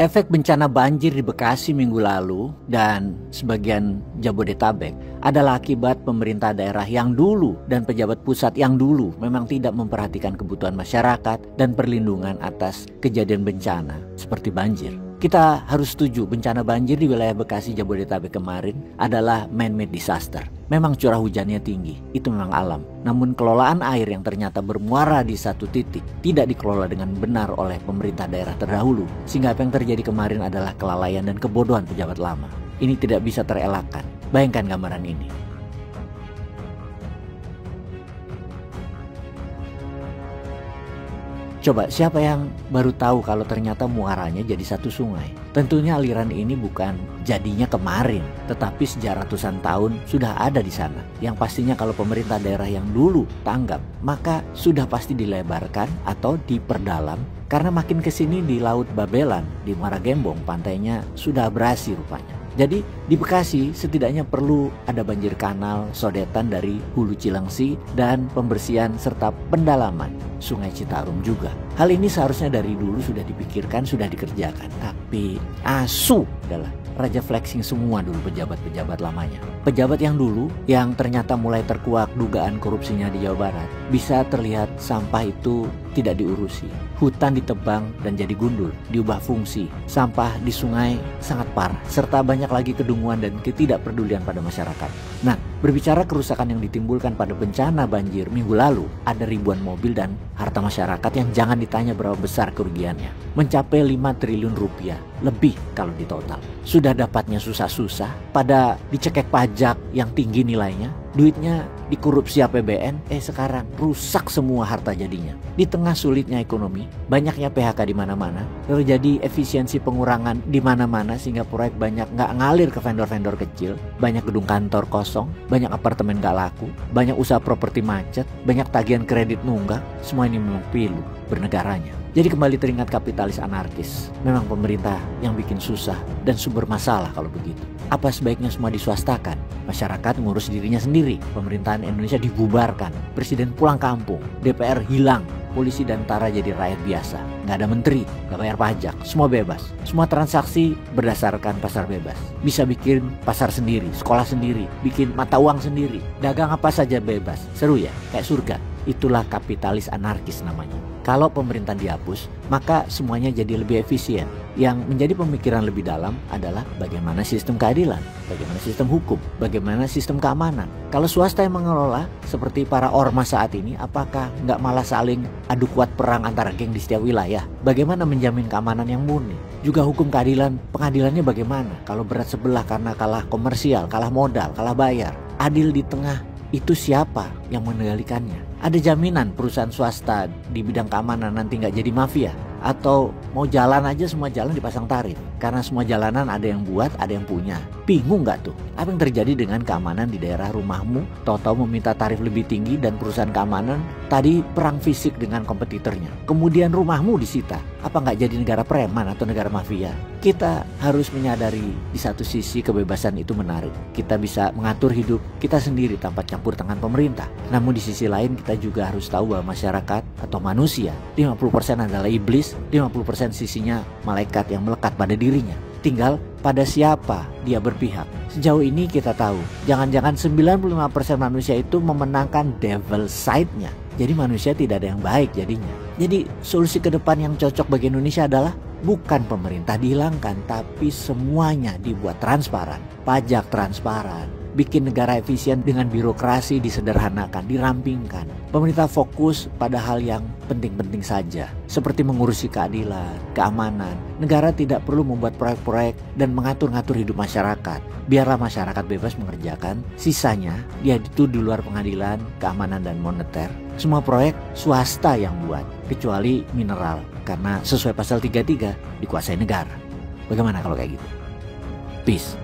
Efek bencana banjir di Bekasi minggu lalu dan sebagian Jabodetabek adalah akibat pemerintah daerah yang dulu dan pejabat pusat yang dulu memang tidak memperhatikan kebutuhan masyarakat dan perlindungan atas kejadian bencana seperti banjir. Kita harus setuju bencana banjir di wilayah Bekasi Jabodetabek kemarin adalah man-made disaster. Memang curah hujannya tinggi, itu memang alam. Namun kelolaan air yang ternyata bermuara di satu titik tidak dikelola dengan benar oleh pemerintah daerah terdahulu. Sehingga apa yang terjadi kemarin adalah kelalaian dan kebodohan pejabat lama. Ini tidak bisa terelakkan. Bayangkan gambaran ini. Coba siapa yang baru tahu kalau ternyata muaranya jadi satu sungai? Tentunya aliran ini bukan jadinya kemarin, tetapi sejak ratusan tahun sudah ada di sana. Yang pastinya kalau pemerintah daerah yang dulu tanggap, maka sudah pasti dilebarkan atau diperdalam. Karena makin kesini di Laut Babelan, di Muara Gembong, pantainya sudah abrasi rupanya. Jadi di Bekasi setidaknya perlu ada banjir kanal, sodetan dari Hulu Cilengsi, dan pembersihan serta pendalaman Sungai Citarum juga. Hal ini seharusnya dari dulu sudah dipikirkan, sudah dikerjakan. Tapi asu adalah raja flexing semua dulu pejabat-pejabat lamanya. Pejabat yang dulu yang ternyata mulai terkuak dugaan korupsinya di Jawa Barat, bisa terlihat sampah itu tidak diurusi. Hutan ditebang dan jadi gundul, diubah fungsi. Sampah di sungai sangat parah, serta banyak lagi kedunguan dan ketidakpedulian pada masyarakat. Nah, berbicara kerusakan yang ditimbulkan pada bencana banjir minggu lalu, ada ribuan mobil dan harta masyarakat yang jangan ditanya berapa besar kerugiannya. Mencapai 5 triliun rupiah, lebih kalau ditotal. Sudah dapatnya susah-susah, pada dicekek pajak yang tinggi nilainya, duitnya dikorupsi APBN, sekarang rusak semua harta jadinya. Di tengah sulitnya ekonomi, banyaknya PHK di mana-mana, terjadi efisiensi pengurangan di mana-mana sehingga proyek banyak nggak ngalir ke vendor-vendor kecil, banyak gedung kantor kosong, banyak apartemen nggak laku, banyak usaha properti macet, banyak tagihan kredit nunggak, semua ini memang pilu bernegaranya. Jadi kembali teringat kapitalis anarkis. Memang pemerintah yang bikin susah dan sumber masalah kalau begitu. Apa sebaiknya semua diswastakan? Masyarakat ngurus dirinya sendiri. Pemerintahan Indonesia dibubarkan. Presiden pulang kampung. DPR hilang. Polisi dan tentara jadi rakyat biasa. Nggak ada menteri, nggak bayar pajak. Semua bebas. Semua transaksi berdasarkan pasar bebas. Bisa bikin pasar sendiri, sekolah sendiri, bikin mata uang sendiri. Dagang apa saja bebas. Seru ya? Kayak surga. Itulah kapitalis anarkis namanya. Kalau pemerintahan dihapus, maka semuanya jadi lebih efisien. Yang menjadi pemikiran lebih dalam adalah bagaimana sistem keadilan, bagaimana sistem hukum, bagaimana sistem keamanan. Kalau swasta yang mengelola, seperti para ormas saat ini, apakah nggak malah saling adu kuat perang antara geng di setiap wilayah? Bagaimana menjamin keamanan yang murni? Juga hukum keadilan, pengadilannya bagaimana? Kalau berat sebelah karena kalah komersial, kalah modal, kalah bayar. Adil di tengah itu siapa yang mengendalikannya? Ada jaminan perusahaan swasta di bidang keamanan nanti nggak jadi mafia? Atau mau jalan aja semua jalan dipasang tarif? Karena semua jalanan ada yang buat, ada yang punya. Bingung nggak tuh? Apa yang terjadi dengan keamanan di daerah rumahmu? Tahu-tahu meminta tarif lebih tinggi dan perusahaan keamanan tadi perang fisik dengan kompetitornya. Kemudian rumahmu disita. Apa nggak jadi negara preman atau negara mafia? Kita harus menyadari di satu sisi kebebasan itu menarik. Kita bisa mengatur hidup kita sendiri tanpa campur tangan pemerintah. Namun di sisi lain kita juga harus tahu bahwa masyarakat atau manusia 50% adalah iblis, 50% sisinya malaikat yang melekat pada dirinya. Tinggal pada siapa dia berpihak. Sejauh ini kita tahu, jangan-jangan 95% manusia itu memenangkan devil side-nya. Jadi manusia tidak ada yang baik jadinya. Jadi solusi ke depan yang cocok bagi Indonesia adalah bukan pemerintah dihilangkan, tapi semuanya dibuat transparan. Pajak transparan, bikin negara efisien dengan birokrasi disederhanakan, dirampingkan. Pemerintah fokus pada hal yang penting-penting saja, seperti mengurusi keadilan, keamanan. Negara tidak perlu membuat proyek-proyek dan mengatur-ngatur hidup masyarakat. Biarlah masyarakat bebas mengerjakan, sisanya dia itu di luar pengadilan, keamanan dan moneter. Semua proyek swasta yang buat, kecuali mineral, karena sesuai pasal 33 dikuasai negara. Bagaimana kalau kayak gitu? Peace.